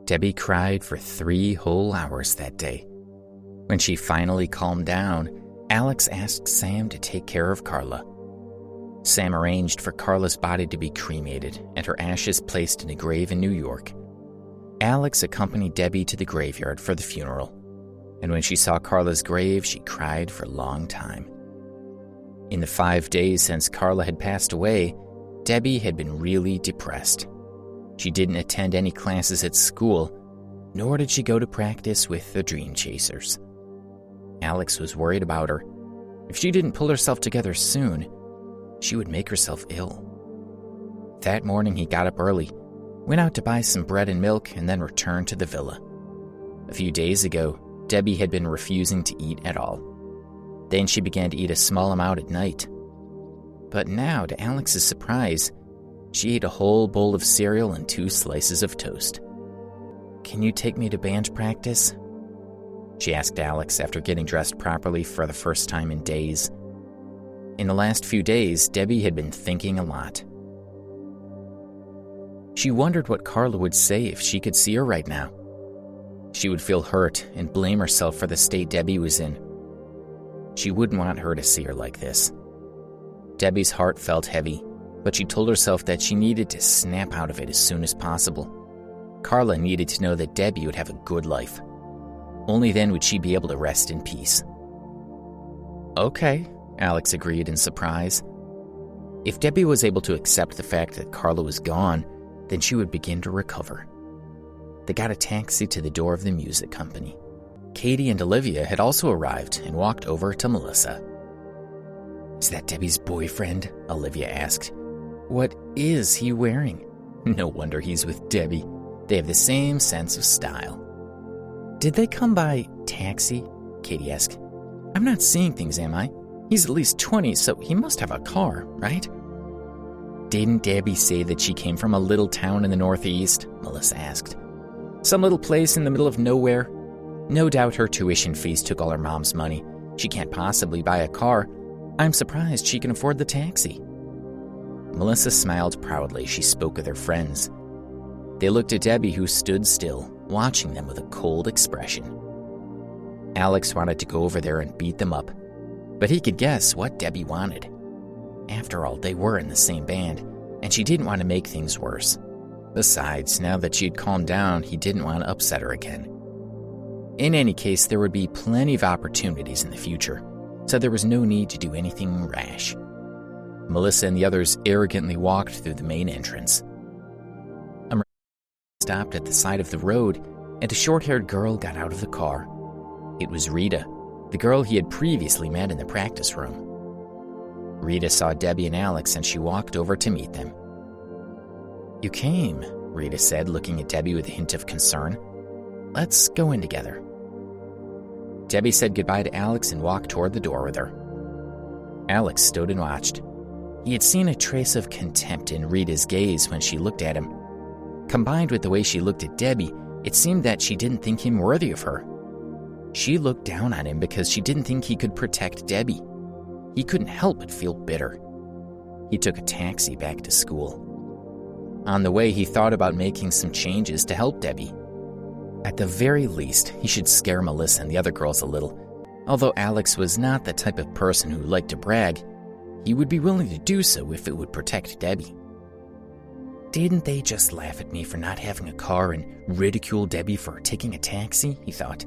Debbie cried for 3 whole hours that day. When she finally calmed down, Alex asked Sam to take care of Carla. Sam arranged for Carla's body to be cremated and her ashes placed in a grave in New York. Alex accompanied Debbie to the graveyard for the funeral, and when she saw Carla's grave, she cried for a long time. In the 5 days since Carla had passed away, Debbie had been really depressed. She didn't attend any classes at school, nor did she go to practice with the Dream Chasers. Alex was worried about her. If she didn't pull herself together soon, she would make herself ill. That morning he got up early, went out to buy some bread and milk, and then returned to the villa. A few days ago, Debbie had been refusing to eat at all. Then she began to eat a small amount at night. But now, to Alex's surprise, she ate a whole bowl of cereal and 2 slices of toast. "Can you take me to band practice?" she asked Alex after getting dressed properly for the first time in days. In the last few days, Debbie had been thinking a lot. She wondered what Carla would say if she could see her right now. She would feel hurt and blame herself for the state Debbie was in. She wouldn't want her to see her like this. Debbie's heart felt heavy, but she told herself that she needed to snap out of it as soon as possible. Carla needed to know that Debbie would have a good life. Only then would she be able to rest in peace. "Okay," Alex agreed in surprise. If Debbie was able to accept the fact that Carla was gone, then she would begin to recover. They got a taxi to the door of the music company. Katie and Olivia had also arrived and walked over to Melissa. "Is that Debbie's boyfriend?" Olivia asked. "What is he wearing? No wonder he's with Debbie. They have the same sense of style." "Did they come by taxi?" Katie asked. "I'm not seeing things, am I? He's at least 20, so he must have a car, right?" "Didn't Debbie say that she came from a little town in the Northeast?" Melissa asked. "Some little place in the middle of nowhere? No doubt her tuition fees took all her mom's money. She can't possibly buy a car. I'm surprised she can afford the taxi." Melissa smiled proudly as she spoke with her friends. They looked at Debbie, who stood still, watching them with a cold expression. Alex wanted to go over there and beat them up, but he could guess what Debbie wanted. After all, they were in the same band, and she didn't want to make things worse. Besides, now that she had calmed down, he didn't want to upset her again. In any case, there would be plenty of opportunities in the future, so there was no need to do anything rash. Melissa and the others arrogantly walked through the main entrance. A Mercedes stopped at the side of the road, and a short-haired girl got out of the car. It was Rita, the girl he had previously met in the practice room. Rita saw Debbie and Alex, and she walked over to meet them. "You came," Rita said, looking at Debbie with a hint of concern. "Let's go in together." Debbie said goodbye to Alex and walked toward the door with her. Alex stood and watched. He had seen a trace of contempt in Rita's gaze when she looked at him. Combined with the way she looked at Debbie, it seemed that she didn't think him worthy of her. She looked down on him because she didn't think he could protect Debbie. He couldn't help but feel bitter. He took a taxi back to school. On the way, he thought about making some changes to help Debbie. At the very least, he should scare Melissa and the other girls a little. Although Alex was not the type of person who liked to brag, he would be willing to do so if it would protect Debbie. Didn't they just laugh at me for not having a car and ridicule Debbie for taking a taxi? He thought.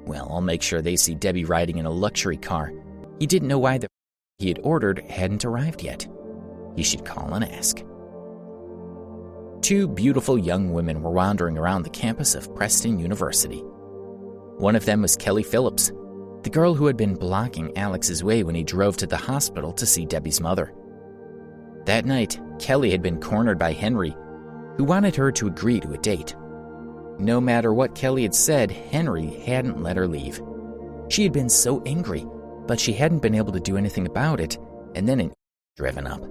Well, I'll make sure they see Debbie riding in a luxury car. He didn't know why the he had ordered hadn't arrived yet. He should call and ask. 2 beautiful young women were wandering around the campus of Preston University. One of them was Kelly Phillips, the girl who had been blocking Alex's way when he drove to the hospital to see Debbie's mother. That night, Kelly had been cornered by Henry, who wanted her to agree to a date. No matter what Kelly had said, Henry hadn't let her leave. She had been so angry, but she hadn't been able to do anything about it, and then driven up.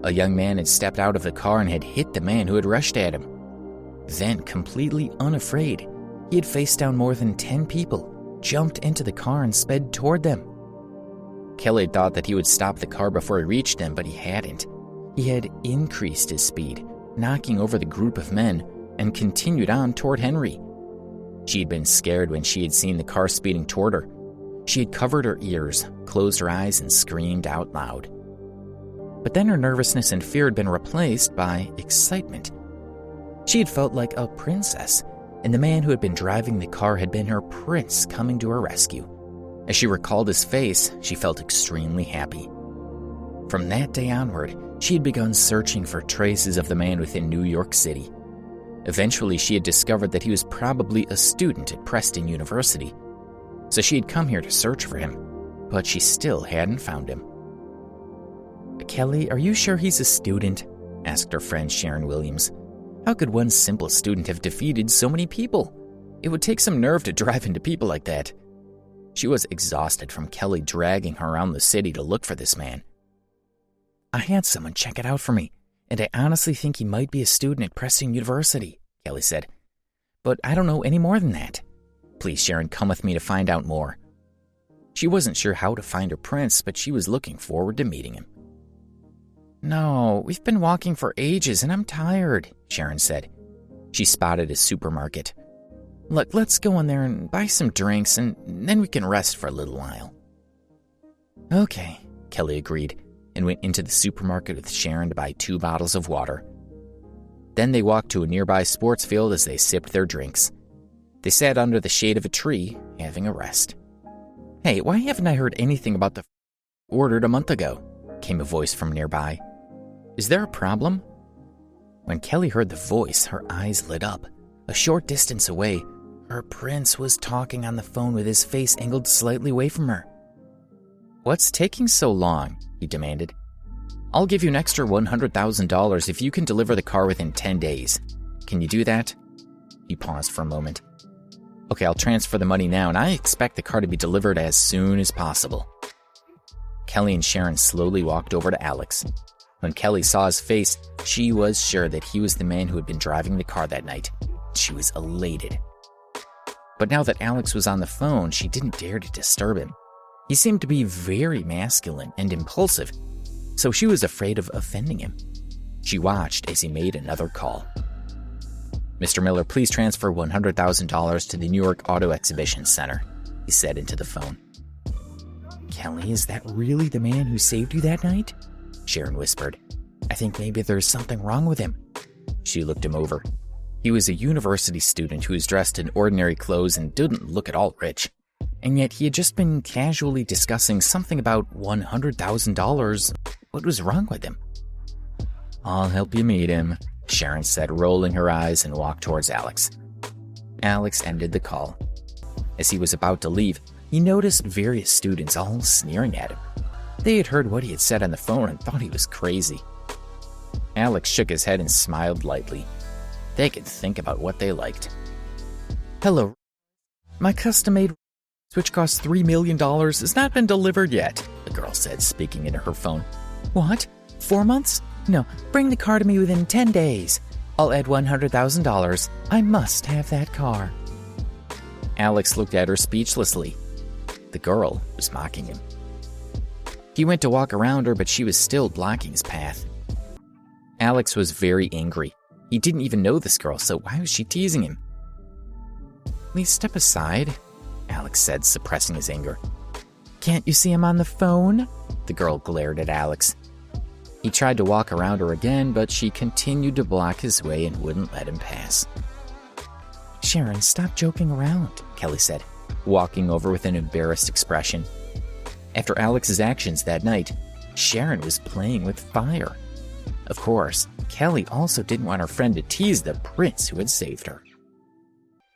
A young man had stepped out of the car and had hit the man who had rushed at him. Then, completely unafraid, he had faced down more than 10 people, jumped into the car and sped toward them. Kelly had thought that he would stop the car before he reached them, but he hadn't. He had increased his speed, knocking over the group of men, and continued on toward Henry. She had been scared when she had seen the car speeding toward her. She had covered her ears, closed her eyes, and screamed out loud. But then her nervousness and fear had been replaced by excitement. She had felt like a princess, and the man who had been driving the car had been her prince coming to her rescue. As she recalled his face, she felt extremely happy. From that day onward, she had begun searching for traces of the man within New York City. Eventually, she had discovered that he was probably a student at Preston University. So she had come here to search for him, but she still hadn't found him. "Kelly, are you sure he's a student?" asked her friend Sharon Williams. "How could one simple student have defeated so many people? It would take some nerve to drive into people like that." She was exhausted from Kelly dragging her around the city to look for this man. "I had someone check it out for me, and I honestly think he might be a student at Preston University," Kelly said. "But I don't know any more than that. Please, Sharon, come with me to find out more." She wasn't sure how to find her prince, but she was looking forward to meeting him. "No, we've been walking for ages and I'm tired," Sharon said. She spotted a supermarket. "Look, let's go in there and buy some drinks and then we can rest for a little while." "Okay," Kelly agreed, and went into the supermarket with Sharon to buy 2 bottles of water. Then they walked to a nearby sports field as they sipped their drinks. They sat under the shade of a tree, having a rest. "Hey, why haven't I heard anything about the ordered a month ago?" came a voice from nearby. "Is there a problem?" When Kelly heard the voice, her eyes lit up. A short distance away, her prince was talking on the phone with his face angled slightly away from her. "What's taking so long?" he demanded. "I'll give you an extra $100,000 if you can deliver the car within 10 days. Can you do that?" He paused for a moment. "Okay, I'll transfer the money now, and I expect the car to be delivered as soon as possible." Kelly and Sharon slowly walked over to Alex. When Kelly saw his face, she was sure that he was the man who had been driving the car that night. She was elated. But now that Alex was on the phone, she didn't dare to disturb him. He seemed to be very masculine and impulsive, so she was afraid of offending him. She watched as he made another call. "Mr. Miller, please transfer $100,000 to the New York Auto Exhibition Center," he said into the phone. "Kelly, is that really the man who saved you that night?" Sharon whispered. "I think maybe there's something wrong with him." She looked him over. He was a university student who was dressed in ordinary clothes and didn't look at all rich. And yet he had just been casually discussing something about $100,000. What was wrong with him? "I'll help you meet him," Sharon said, rolling her eyes, and walked towards Alex. Alex ended the call. As he was about to leave, he noticed various students all sneering at him. They had heard what he had said on the phone and thought he was crazy. Alex shook his head and smiled lightly. They could think about what they liked. "Hello. My custom-made which costs $3 million has not been delivered yet," the girl said, speaking into her phone. "What? 4 months? No, bring the car to me within 10 days. I'll add $100,000. I must have that car." Alex looked at her speechlessly. The girl was mocking him. He went to walk around her, but she was still blocking his path. Alex was very angry. He didn't even know this girl, so why was she teasing him? "Please step aside," Alex said, suppressing his anger. "Can't you see I'm on the phone?" The girl glared at Alex. He tried to walk around her again, but she continued to block his way and wouldn't let him pass. "Sharon, stop joking around," Kelly said, walking over with an embarrassed expression. After Alex's actions that night, Sharon was playing with fire. Of course, Kelly also didn't want her friend to tease the prince who had saved her.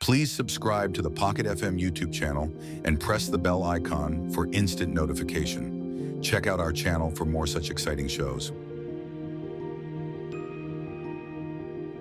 Please subscribe to the Pocket FM YouTube channel and press the bell icon for instant notification. Check out our channel for more such exciting shows.